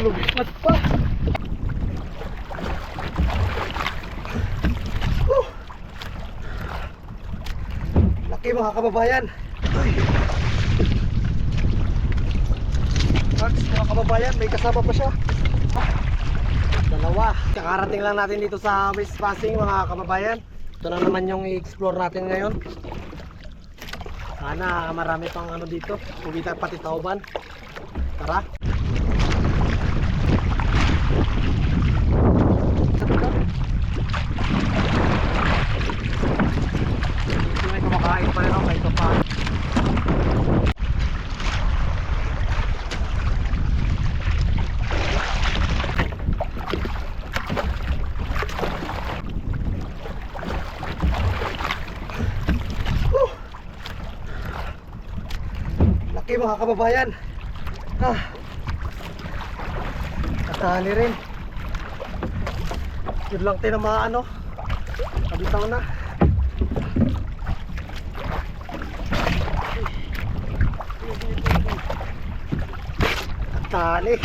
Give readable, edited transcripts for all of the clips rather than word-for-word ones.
Lumipat pa. Laki mga kababayan. Mga kababayan, may kasama pa siya. Dalawa. Kakarating lang natin dito sa West Pasing mga kababayan. Ito na naman yung i-explore natin ngayon. Sana marami pang ano dito. Kumita pati Tauban. Tara. Dito may kumakain pa rin ako. Ito pa. Laki mga kababayan. Katali rin. Yun lang tinamaan ano. Kabitaw na. Katali.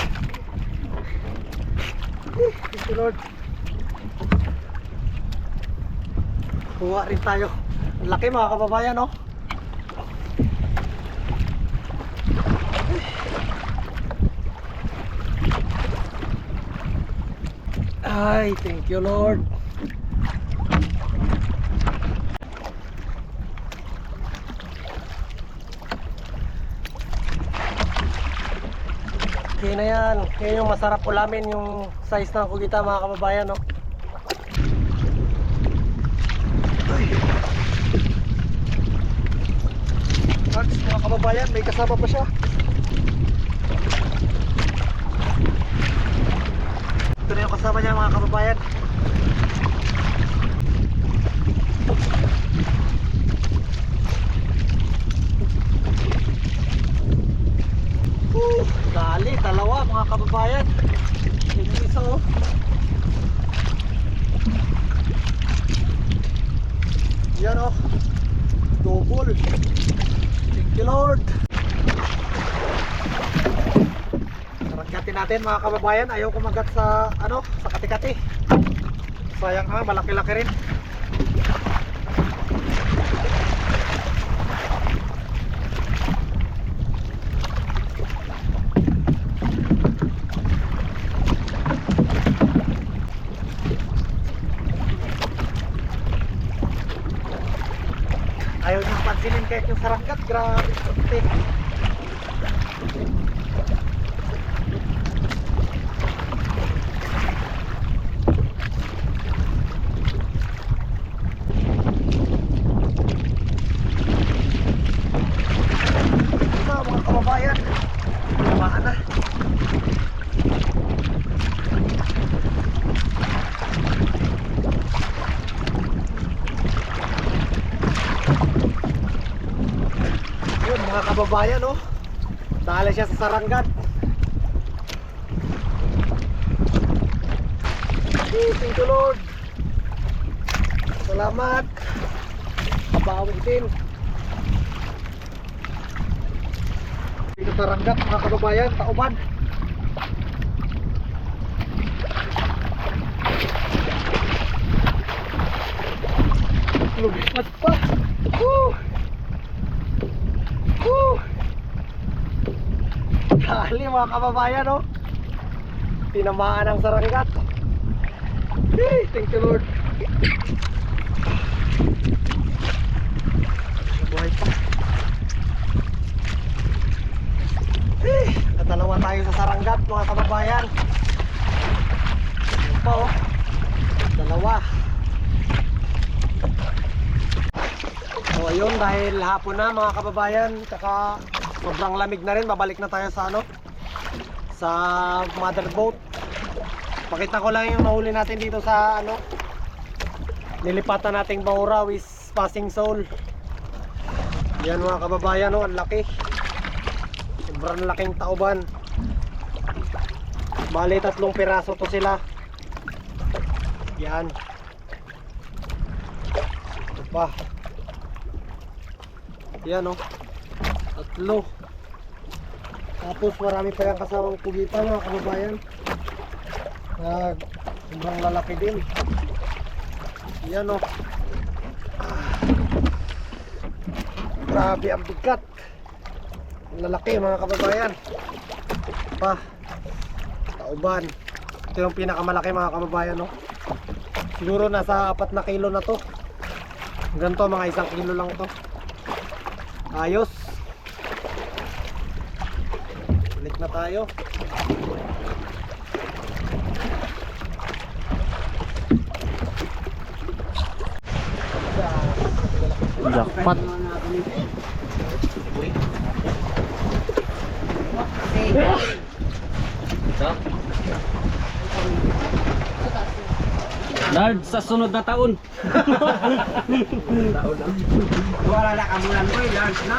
Thank you Lord. Kuha rin tayo. Laki mga kababayan oh. Ay, thank you Lord. Okay na yan. Yan yung masarap ulamin, yung size ng kugita mga kababayan no? Mga kababayan, may kasama pa siya. Ito na yung kasama niya mga kababayan. Dali, dalawa mga kababayan. Yung isa oh. Yan oh. Double. Thank you Lord. Saranggatin natin mga kababayan. Ayaw kumagat sa ano, sa kati-kati. Sayang ha, malaki-laki rin. Ayaw niyong pansinin kahit yung saranggat. Grabe sakti. Mga kababayan, tamaan na. Yun mga kababayan oh. Dahil siya sa saranggat. Thank you Lord. Salamat. Kabawi din. Dito saranggat mga kababayan, Tauban. Lumipat pa. Dali mga kababayan oh. Tinamaan ang saranggat. Hey, thank you Lord. Buhay pa. Hey, natalawa tayo sa saranggat mga kababayan. Ano pa oh. Dalawa. So ayun, dahil hapon na mga kababayan, kaka sobrang lamig na rin, babalik na tayo sa ano, sa mother boat. Pakita ko lang yung nahuli natin dito sa ano, nilipatan nating bahura with passing soul. Yan mga kababayan oh, ang laki. Sobrang laking Tauban. Bali 3 piraso to sila. Yan. Ito pa. Yan oh. 3. Tapos marami pa yung kasamang pugitan mga kababayan. Sobrang lalaki din. Yan o. Grabe ang bigat. Ang lalaki mga kababayan. Pa. Tauban. Ito yung pinakamalaki mga kababayan no. Siguro nasa 4 na kilo na to. Ganito mga 1 kilo lang to. Ayos. Balik na tayo. Jackpot. Lard sa sunod na taon. Wala na kamulan mo, Lard na.